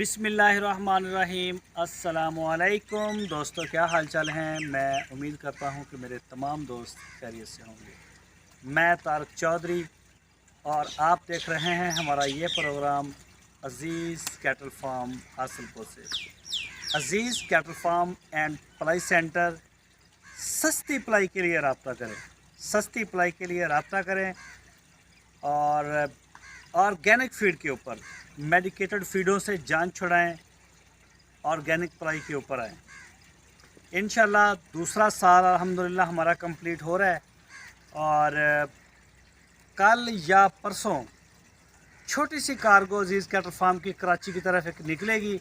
बिस्मिल्लाहिर्रहमानिर्रहीम। अस्सलामुअलैकुम दोस्तों, क्या हाल चाल हैं। मैं उम्मीद करता हूं कि मेरे तमाम दोस्त खैरियत से होंगे। मैं तारक चौधरी और आप देख रहे हैं हमारा ये program Aziz cattle farm Hasilpur से। अज़ीज़ कैटल फार्म एंड पलाई सेंटर, सस्ती पलाई के लिए रब्ता करें, सस्ती पलाई के लिए रब्ता करें और ऑर्गेनिक फीड के ऊपर, मेडिकेटेड फीडों से जान छुड़ाएं, ऑर्गेनिक पलाई के ऊपर आएँ। इंशाल्लाह दूसरा साल अल्हम्दुलिल्लाह हमारा कंप्लीट हो रहा है और कल या परसों छोटी सी कार्गो अज़ीज़ कैटल फार्म की कराची की तरफ एक निकलेगी।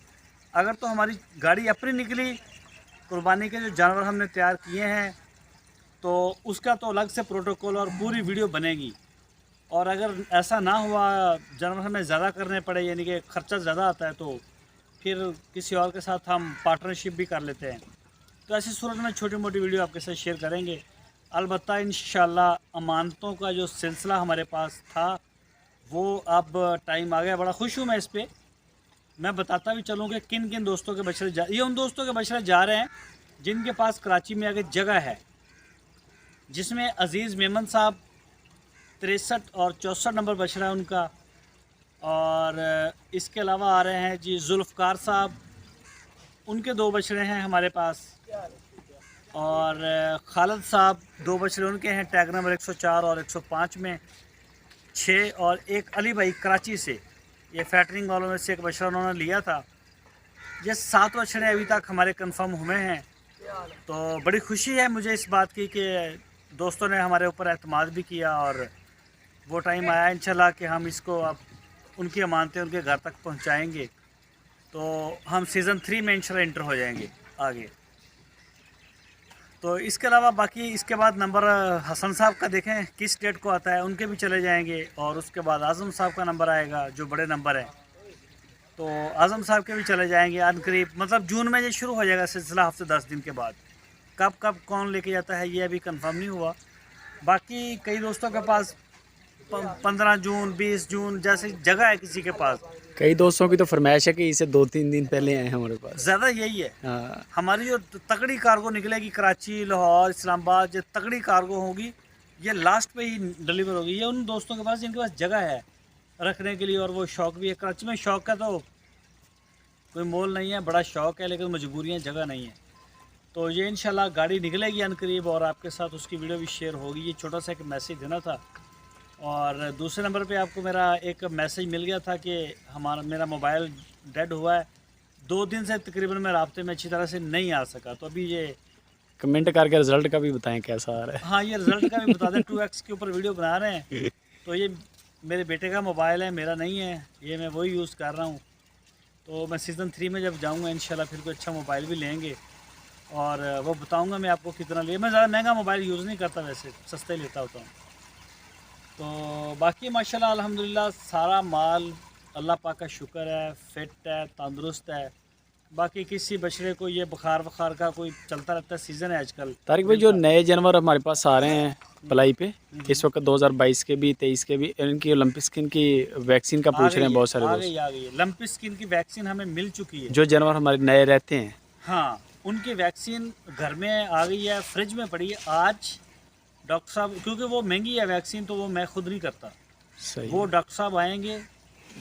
अगर तो हमारी गाड़ी अपनी निकली, कुर्बानी के जो जानवर हमने तैयार किए हैं, तो उसका तो अलग से प्रोटोकॉल और पूरी वीडियो बनेगी। और अगर ऐसा ना हुआ, जानवर हमें ज़्यादा करने पड़े, यानी कि ख़र्चा ज़्यादा आता है, तो फिर किसी और के साथ हम पार्टनरशिप भी कर लेते हैं। तो ऐसी सूरत में छोटी मोटी वीडियो आपके साथ शेयर करेंगे। अलबत्ता इंशाल्लाह अमानतों का जो सिलसिला हमारे पास था वो अब टाइम आ गया। बड़ा खुश हूँ मैं इस पर। मैं बताता भी चलूँ कि किन किन दोस्तों के बछड़े ये उन दोस्तों के बछड़े जा रहे हैं जिनके पास कराची में आगे जगह है, जिसमें अज़ीज़ मेमन साहब 63 और 64 नंबर बछड़ा है उनका। और इसके अलावा आ रहे हैं जी जुल्फ़कार साहब, उनके 2 बछड़े हैं हमारे पास। और खालिद साहब 2 बछड़े उनके हैं, टैग नंबर 104 और 105 में 6। और एक अली भाई कराची से, ये फैटरिंग वालों में से एक बछड़ा उन्होंने लिया था। ये 7 बछड़े अभी तक हमारे कंफर्म हुए हैं। तो बड़ी खुशी है मुझे इस बात की कि दोस्तों ने हमारे ऊपर एतमाद भी किया और वो टाइम आया इंशाल्लाह कि हम इसको अब उनकी अमानतें उनके घर तक पहुंचाएंगे। तो हम सीज़न 3 में इंशाल्लाह इंटर हो जाएंगे आगे। तो इसके अलावा बाकी इसके बाद नंबर हसन साहब का देखें किस डेट को आता है, उनके भी चले जाएंगे। और उसके बाद आज़म साहब का नंबर आएगा जो बड़े नंबर है, तो आज़म साहब के भी चले जाएंगे अनकरीब। मतलब जून में ये शुरू हो जाएगा सिलसिला, हफ्ते 10 दिन के बाद। कब कब कौन लेके जाता है ये अभी कंफर्म नहीं हुआ। बाकी कई दोस्तों के पास 15 जून 20 जून जैसी जगह है किसी के पास। कई दोस्तों की तो फरमाइश है कि इसे 2-3 दिन पहले आए हमारे पास। ज़्यादा यही है। हाँ। हमारी जो तगड़ी कार्गो निकलेगी कराची, लाहौर, इस्लामाबाद, जो तगड़ी कार्गो होगी ये लास्ट पे ही डिलीवर होगी। ये उन दोस्तों के पास जिनके पास जगह है रखने के लिए और वो शौक़ भी है। कराची में शौक़ का तो कोई मोल नहीं है, बड़ा शौक़ है, लेकिन मजबूरियाँ जगह नहीं है। तो ये इंशाल्लाह गाड़ी निकलेगी अनकरीब और आपके साथ उसकी वीडियो भी शेयर होगी। ये छोटा सा एक मैसेज देना था। और दूसरे नंबर पे आपको मेरा एक मैसेज मिल गया था कि मेरा मोबाइल डेड हुआ है। 2 दिन से तकरीबन मैं राब्ते में अच्छी तरह से नहीं आ सका। तो अभी ये कमेंट करके रिजल्ट का भी बताएं कैसा आ रहा है। हाँ, ये रिज़ल्ट का भी बता दें। 2x के ऊपर वीडियो बना रहे हैं। तो ये मेरे बेटे का मोबाइल है, मेरा नहीं है, ये मैं वही यूज़ कर रहा हूँ। तो मैं सीज़न 3 में जब जाऊँगा इंशाल्लाह फिर कोई अच्छा मोबाइल भी लेंगे और वो बताऊँगा मैं आपको कितना लिए। मैं ज़्यादा महंगा मोबाइल यूज़ नहीं करता, वैसे सस्ता ही लेता होता हूँ। तो बाकी माशाल्लाह अल्हम्दुलिल्लाह सारा माल अल्लाह पाक का शुक्र है, फिट है, तंदुरुस्त है। बाकी किसी बछड़े को ये बुखार का कोई चलता रहता है, सीज़न है आजकल। तारिक भाई, जो नए जानवर हमारे पास आ रहे हैं पलाई पे इस वक्त 2022 के भी 23 के भी, इनकी ओलंपिक स्किन की वैक्सीन का पूछ रहे हैं बहुत सारे दोस्त। आ गई है लंपी स्किन की वैक्सीन हमें मिल चुकी है। जो जानवर हमारे नए रहते हैं, हाँ, उनकी वैक्सीन घर में आ गई है, फ्रिज में पड़ी है। आज डॉक्टर साहब, क्योंकि वो महंगी है वैक्सीन, तो वो मैं खुद नहीं करता। सही वो डॉक्टर साहब आएंगे,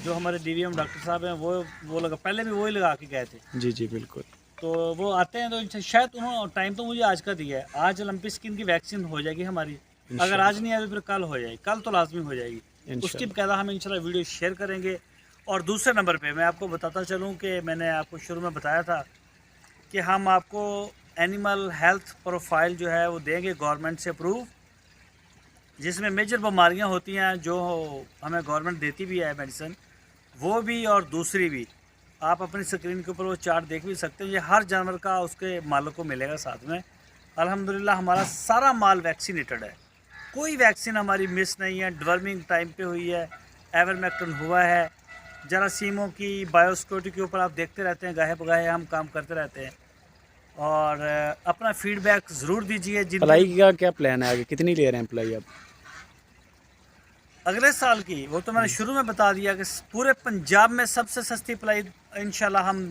जो हमारे DVM डॉक्टर साहब हैं, वो लगा, पहले भी वही लगा के गए थे। जी जी बिल्कुल। तो वो आते हैं तो शायद उन्होंने टाइम तो मुझे आज का दिया है। आज ओलंपिक स्किन की वैक्सीन हो जाएगी हमारी। अगर आज नहीं आई तो फिर कल हो जाएगी, कल तो लाजमी हो जाएगी। उसकी बकायदा हम इंशाल्लाह वीडियो शेयर करेंगे। और दूसरे नंबर पे मैं आपको बताता चलूँ कि मैंने आपको शुरू में बताया था कि हम आपको एनिमल हेल्थ प्रोफाइल जो है वो देंगे गवर्नमेंट से अप्रूव, जिसमें मेजर बीमारियां होती हैं जो हमें गवर्नमेंट देती भी है मेडिसिन, वो भी और दूसरी भी। आप अपनी स्क्रीन के ऊपर वो चार्ट देख भी सकते हैं। ये हर जानवर का उसके मालिक को मिलेगा साथ में। अल्हम्दुलिल्लाह हमारा सारा माल वैक्सीनेटेड है, कोई वैक्सीन हमारी मिस नहीं है। डिवर्मिंग टाइम पे हुई है, एवरमेक्टिन हुआ है, जरासीमों की, बायोसिक्योरिटी के ऊपर आप देखते रहते हैं, गाहे बगाहे हम काम करते रहते हैं। और अपना फीडबैक ज़रूर दीजिए। पलाई का क्या प्लान है आगे, कितनी ले रहे हैं पलाई आप? अगले साल की वो तो मैंने शुरू में बता दिया कि पूरे पंजाब में सबसे सस्ती पलाई इंशाल्लाह हम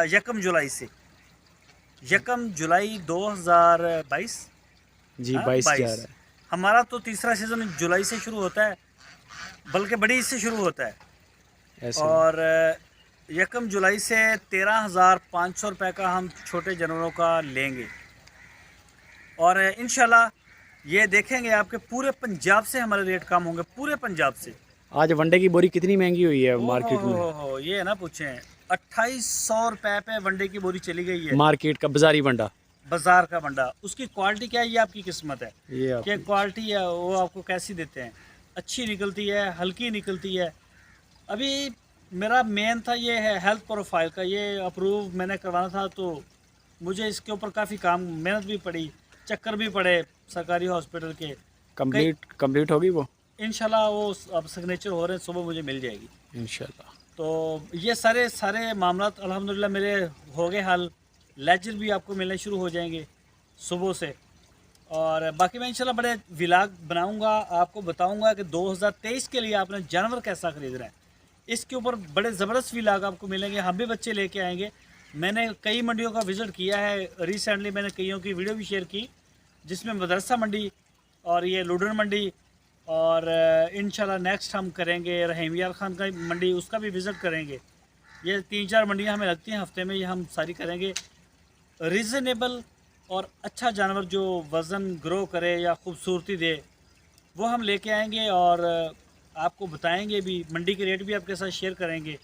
यकम जुलाई से, यकम जुलाई 2022, जी हाँ 22 जा 22, रहा है हमारा तो तीसरा सीज़न जुलाई से शुरू होता है, बल्कि बड़ी इससे शुरू होता है। ऐसे। और यकम जुलाई से 13,500 रुपये का हम छोटे जानवरों का लेंगे। और इंशाल्लाह ये देखेंगे आपके पूरे पंजाब से हमारे रेट कम होंगे, पूरे पंजाब से। आज वनडे की बोरी कितनी महंगी हुई है ओ मार्केट में? हो, ये ना पूछें, 2800 रुपये पे वनडे की बोरी चली गई है। मार्केट का बाजारी वंडा, बाजार का बंडा, उसकी क्वालिटी क्या है ये आपकी किस्मत है। ये क्या आप क्वालिटी है वो आपको कैसी देते हैं, अच्छी निकलती है, हल्की निकलती है। अभी मेरा मेन था ये है हेल्थ प्रोफाइल का, ये अप्रूव मैंने करवाना था, तो मुझे इसके ऊपर काफ़ी काम मेहनत भी पड़ी, चक्कर भी पड़े सरकारी हॉस्पिटल के। कंप्लीट होगी वो इंशाल्लाह वो अब सिग्नेचर हो रहे हैं, सुबह मुझे मिल जाएगी इंशाल्लाह। तो ये सारे मामला अल्हम्दुलिल्लाह मेरे हो गए हल। लेजर भी आपको मिलने शुरू हो जाएंगे सुबह से। और बाकी मैं इंशाल्लाह बड़े व्लॉग बनाऊंगा, आपको बताऊंगा कि 2023 के लिए आपने जानवर कैसा ख़रीदना है। इसके ऊपर बड़े ज़बरदस्त व्लॉग आपको मिलेंगे, हम भी बच्चे लेके आएंगे। मैंने कई मंडियों का विज़िट किया है, रिसेंटली मैंने कईयों की वीडियो भी शेयर की, जिसमें मदरसा मंडी और ये लुडन मंडी, और इंशाल्लाह नेक्स्ट हम करेंगे रहीम यार ख़ान का मंडी, उसका भी विज़िट करेंगे। ये 3-4 मंडियाँ हमें लगती हैं हफ्ते में, ये हम सारी करेंगे। रीज़नेबल और अच्छा जानवर जो वज़न ग्रो करे या खूबसूरती दे वो हम लेके आएंगे, और आपको बताएंगे भी, मंडी के रेट भी आपके साथ शेयर करेंगे,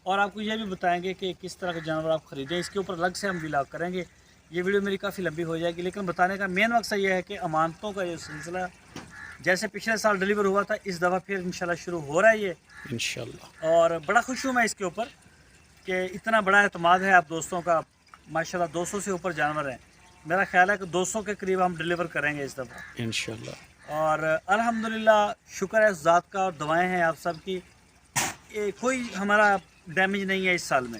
और आपको ये भी बताएंगे कि किस तरह का जानवर आप ख़रीदें। इसके ऊपर अलग से हम व्लॉग करेंगे। ये वीडियो मेरी काफ़ी लंबी हो जाएगी, लेकिन बताने का मेन मकसद ये है कि अमानतों का ये सिलसिला जैसे पिछले साल डिलीवर हुआ था, इस दफ़ा फिर इंशाल्लाह शुरू हो रहा है ये इंशाल्लाह। और बड़ा खुश हूँ मैं इसके ऊपर कि इतना बड़ा एतमाद है आप दोस्तों का। माशाल्लाह 200 से ऊपर जानवर हैं, मेरा ख्याल है कि 200 के करीब हम डिलीवर करेंगे इस दफ़ा इंशाल्लाह। और अल्हम्दुलिल्लाह शुक्र है उस ज़ात का, और दुआएं हैं आप सब की। कोई हमारा डैमेज नहीं है इस साल में,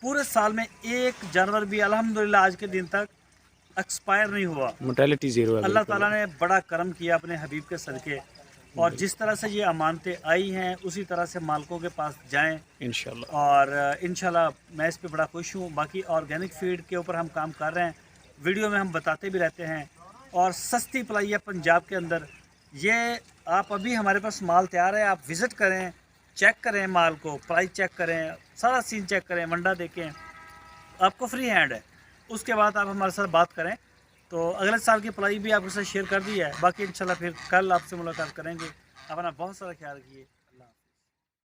पूरे साल में एक जानवर भी अल्हम्दुलिल्लाह आज के दिन तक एक्सपायर नहीं हुआ। मोर्टेलिटी ज़ीरो है। अल्लाह ताला ने बड़ा करम किया अपने हबीब के सदके, और जिस तरह से ये अमानतें आई हैं उसी तरह से मालिकों के पास जाएं इंशाल्लाह। और इंशाल्लाह मैं इस पे बड़ा खुश हूँ। बाकी ऑर्गेनिक फीड के ऊपर हम काम कर रहे हैं, वीडियो में हम बताते भी रहते हैं, और सस्ती पलाई है पंजाब के अंदर। ये आप अभी हमारे पास माल तैयार है, आप विज़िट करें, चेक करें माल को, प्राइस चेक करें, सारा सीन चेक करें, वंडा देखें, आपको फ्री हैंड है। उसके बाद आप हमारे साथ बात करें तो अगले साल की पलाई भी आपके साथ शेयर कर दी है। बाकी इंशाल्लाह फिर कल आपसे मुलाकात करेंगे। अपना बहुत सारा ख्याल रखिए। अल्लाह।